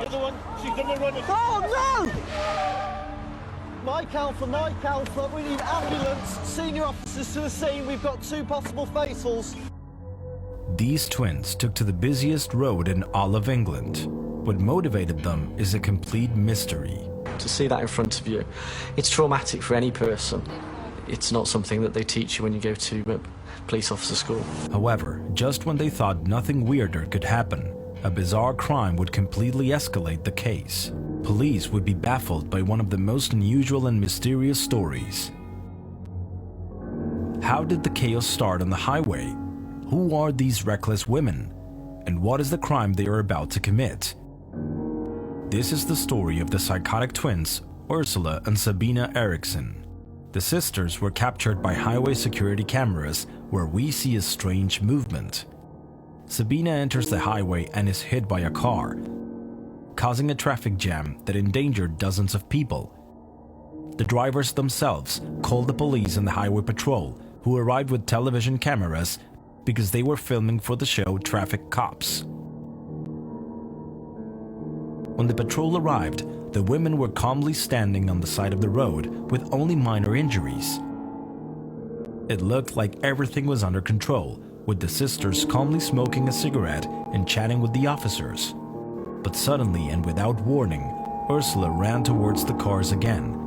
Another one. She's gonna run. Oh no! My counsel, we need ambulance. Senior officers to the scene. We've got 2 possible fatals. These twins took to the busiest road in all of England. What motivated them is a complete mystery. To see that in front of you, it's traumatic for any person. It's not something that they teach you when you go to police officer school. However, just when they thought nothing weirder could happen, a bizarre crime would completely escalate the case. Police would be baffled by one of the most unusual and mysterious stories. How did the chaos start on the highway? Who are these reckless women? And what is the crime they are about to commit? This is the story of the psychotic twins, Ursula and Sabina Eriksson. The sisters were captured by highway security cameras where we see a strange movement. Sabina enters the highway and is hit by a car, causing a traffic jam that endangered dozens of people. The drivers themselves called the police and the highway patrol, who arrived with television cameras because they were filming for the show Traffic Cops. When the patrol arrived, the women were calmly standing on the side of the road with only minor injuries. It looked like everything was under control, with the sisters calmly smoking a cigarette and chatting with the officers. But suddenly and without warning, Ursula ran towards the cars again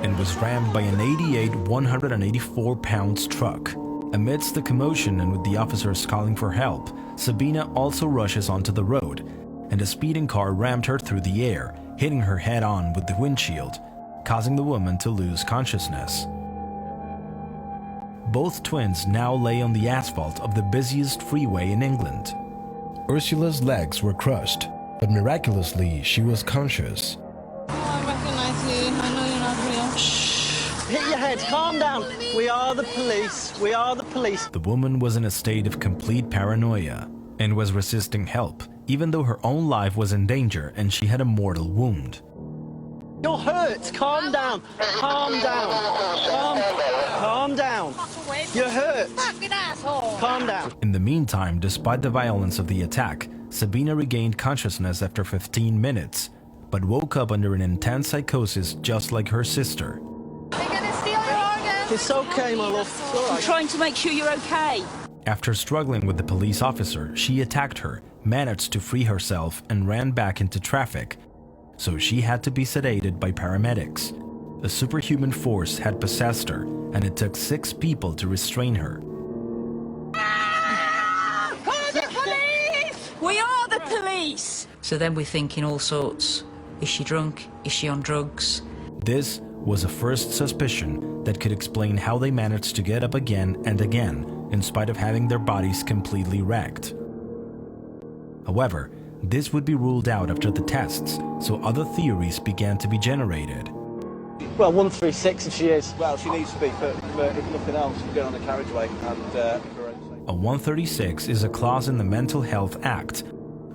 and was rammed by an 184-pound truck. Amidst the commotion and with the officers calling for help, Sabina also rushes onto the road, and a speeding car rammed her through the air, hitting her head-on with the windshield, causing the woman to lose consciousness. Both twins now lay on the asphalt of the busiest freeway in England. Ursula's legs were crushed, but miraculously she was conscious. I recognize you. I know you're not real. Shh! Hit your head. Calm down. We are the police. We are the police. The woman was in a state of complete paranoia and was resisting help, even though her own life was in danger and she had a mortal wound. You're hurt. Calm down. Calm down. Calm down. You're hurt. Calm down. In the meantime, despite the violence of the attack, Sabina regained consciousness after 15 minutes, but woke up under an intense psychosis just like her sister. They're gonna steal your organs. It's okay, my love. It's all I'm right. trying to make sure you're okay. After struggling with the police officer, she attacked her, managed to free herself, and ran back into traffic, so she had to be sedated by paramedics. A superhuman force had possessed her, and it took 6 people to restrain her. Call the police! We are the police! So then we're thinking all sorts. Is she drunk? Is she on drugs? This was a first suspicion that could explain how they managed to get up again and again, in spite of having their bodies completely wrecked. However, this would be ruled out after the tests, so other theories began to be generated. Well, 136 if she is. Well, she needs to be, but if nothing else, we get on the carriageway and... A 136 is a clause in the Mental Health Act,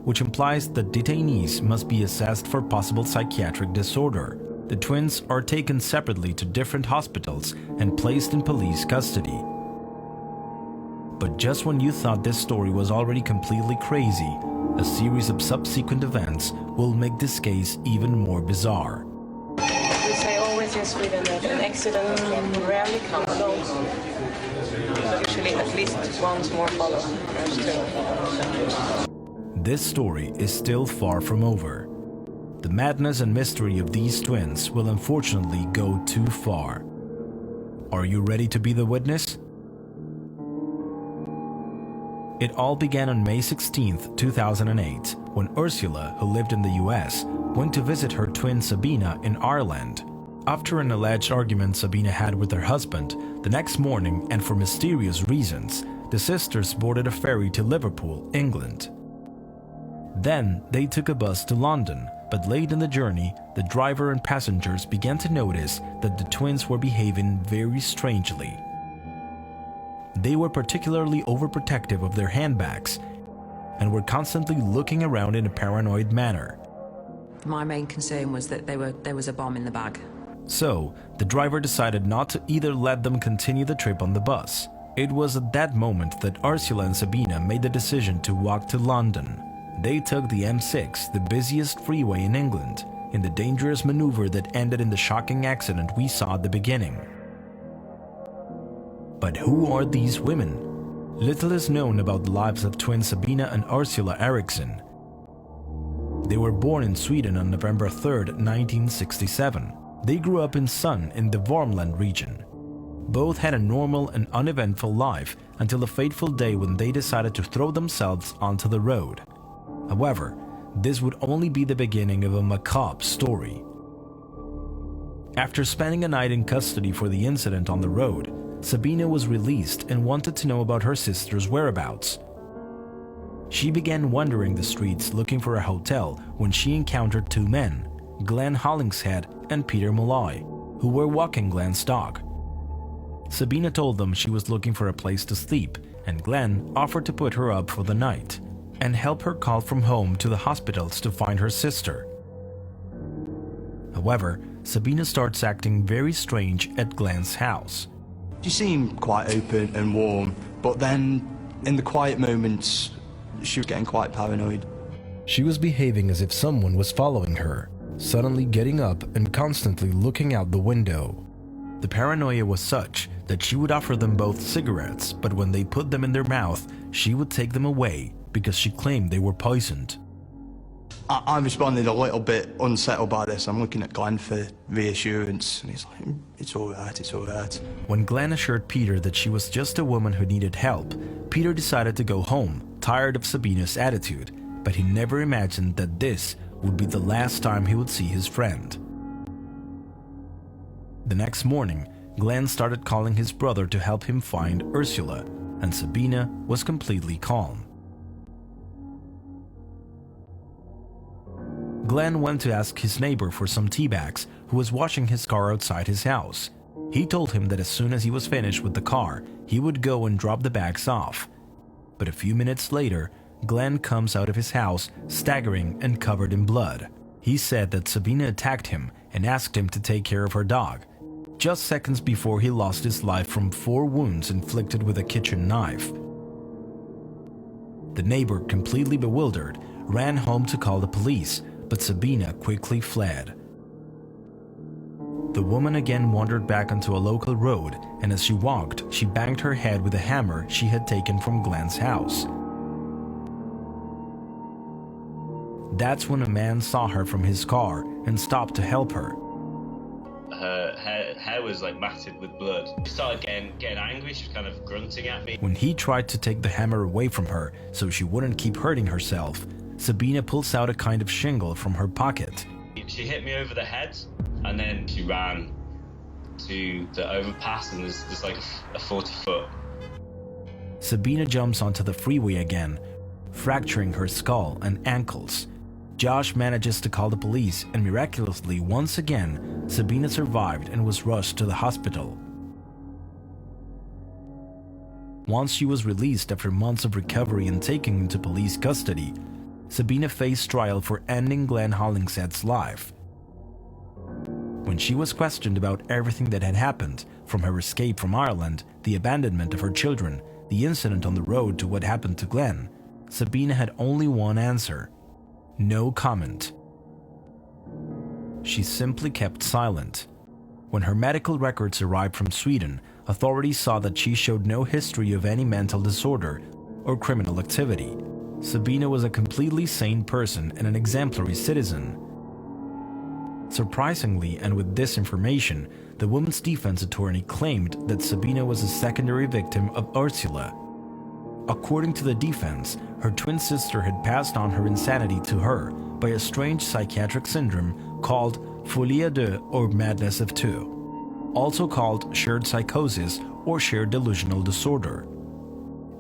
which implies that detainees must be assessed for possible psychiatric disorder. The twins are taken separately to different hospitals and placed in police custody. But just when you thought this story was already completely crazy, a series of subsequent events will make this case even more bizarre. We say always in Sweden that an accident rarely comes alone. Usually at least once more follow. This story is still far from over. The madness and mystery of these twins will unfortunately go too far. Are you ready to be the witness? It all began on May 16, 2008, when Ursula, who lived in the US, went to visit her twin Sabina in Ireland. After an alleged argument Sabina had with her husband, the next morning, and for mysterious reasons, the sisters boarded a ferry to Liverpool, England. Then they took a bus to London, but late in the journey, the driver and passengers began to notice that the twins were behaving very strangely. They were particularly overprotective of their handbags and were constantly looking around in a paranoid manner. My main concern was that there was a bomb in the bag. So, the driver decided not to either let them continue the trip on the bus. It was at that moment that Ursula and Sabina made the decision to walk to London. They took the M6, the busiest freeway in England, in the dangerous maneuver that ended in the shocking accident we saw at the beginning. But who are these women? Little is known about the lives of twins Sabina and Ursula Eriksson. They were born in Sweden on November 3, 1967. They grew up in Sun in the Värmland region. Both had a normal and uneventful life until the fateful day when they decided to throw themselves onto the road. However, this would only be the beginning of a macabre story. After spending a night in custody for the incident on the road, Sabina was released and wanted to know about her sister's whereabouts. She began wandering the streets looking for a hotel when she encountered two men, Glenn Hollingshead and Peter Malloy, who were walking Glenn's dog. Sabina told them she was looking for a place to sleep, and Glenn offered to put her up for the night and help her call from home to the hospitals to find her sister. However, Sabina starts acting very strange at Glenn's house. She seemed quite open and warm, but then in the quiet moments, she was getting quite paranoid. She was behaving as if someone was following her, suddenly getting up and constantly looking out the window. The paranoia was such that she would offer them both cigarettes, but when they put them in their mouth, she would take them away because she claimed they were poisoned. I responded a little bit unsettled by this. I'm looking at Glenn for reassurance, and he's like, it's all right, it's all right. When Glenn assured Peter that she was just a woman who needed help, Peter decided to go home, tired of Sabina's attitude, but he never imagined that this would be the last time he would see his friend. The next morning, Glenn started calling his brother to help him find Ursula, and Sabina was completely calm. Glenn went to ask his neighbor for some tea bags, who was washing his car outside his house. He told him that as soon as he was finished with the car, he would go and drop the bags off. But a few minutes later, Glenn comes out of his house, staggering and covered in blood. He said that Sabina attacked him and asked him to take care of her dog, just seconds before he lost his life from 4 wounds inflicted with a kitchen knife. The neighbor, completely bewildered, ran home to call the police, but Sabina quickly fled. The woman again wandered back onto a local road, and as she walked, she banged her head with a hammer she had taken from Glenn's house. That's when a man saw her from his car and stopped to help her. Her hair was like matted with blood. She started getting angry. She was kind of grunting at me. When he tried to take the hammer away from her so she wouldn't keep hurting herself, Sabina pulls out a kind of shingle from her pocket. She hit me over the head, and then she ran to the overpass, and there's like a 40-foot. Sabina jumps onto the freeway again, fracturing her skull and ankles. Josh manages to call the police, and miraculously, once again, Sabina survived and was rushed to the hospital. Once she was released after months of recovery and taken into police custody, Sabina faced trial for ending Glenn Hollingshead's life. When she was questioned about everything that had happened, from her escape from Ireland, the abandonment of her children, the incident on the road to what happened to Glenn, Sabina had only one answer: no comment. She simply kept silent. When her medical records arrived from Sweden, authorities saw that she showed no history of any mental disorder or criminal activity. Sabina was a completely sane person and an exemplary citizen. Surprisingly, and with this information, the woman's defense attorney claimed that Sabina was a secondary victim of Ursula. According to the defense, her twin sister had passed on her insanity to her by a strange psychiatric syndrome called folie à deux or madness of two, also called shared psychosis or shared delusional disorder.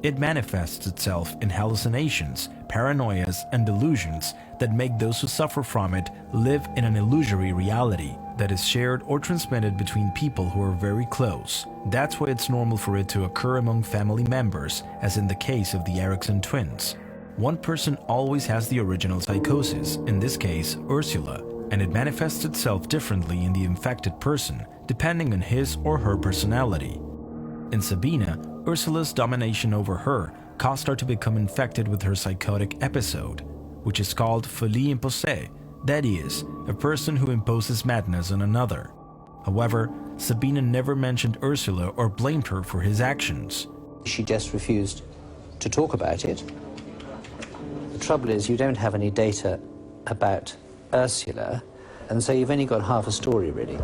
It manifests itself in hallucinations, paranoias, and delusions that make those who suffer from it live in an illusory reality that is shared or transmitted between people who are very close. That's why it's normal for it to occur among family members, as in the case of the Eriksson twins. One person always has the original psychosis, in this case Ursula, and it manifests itself differently in the infected person, depending on his or her personality. In Sabina, Ursula's domination over her caused her to become infected with her psychotic episode. which is called folie imposée, that is, a person who imposes madness on another. However, Sabina never mentioned Ursula or blamed her for his actions. She just refused to talk about it. The trouble is, you don't have any data about Ursula, and so you've only got half a story, really.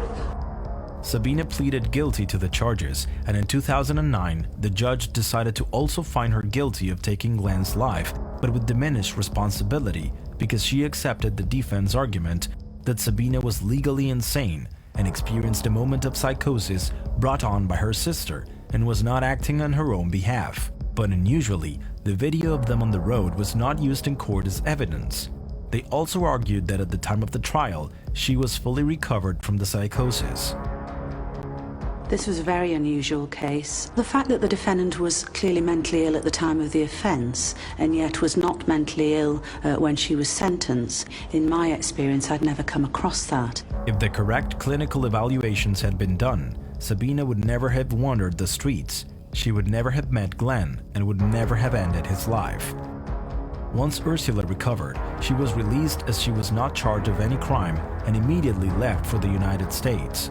Sabina pleaded guilty to the charges, and in 2009, the judge decided to also find her guilty of taking Glenn's life, but with diminished responsibility, because she accepted the defense argument that Sabina was legally insane and experienced a moment of psychosis brought on by her sister and was not acting on her own behalf. But unusually, the video of them on the road was not used in court as evidence. They also argued that at the time of the trial, she was fully recovered from the psychosis. This was a very unusual case. The fact that the defendant was clearly mentally ill at the time of the offence and yet was not mentally ill when she was sentenced, in my experience, I'd never come across that. If the correct clinical evaluations had been done, Sabina would never have wandered the streets. She would never have met Glenn and would never have ended his life. Once Ursula recovered, she was released as she was not charged of any crime and immediately left for the United States.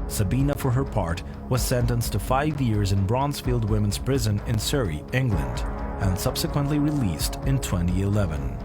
Sabina, for her part, was sentenced to 5 years in Bronzefield Women's Prison in Surrey, England, and subsequently released in 2011.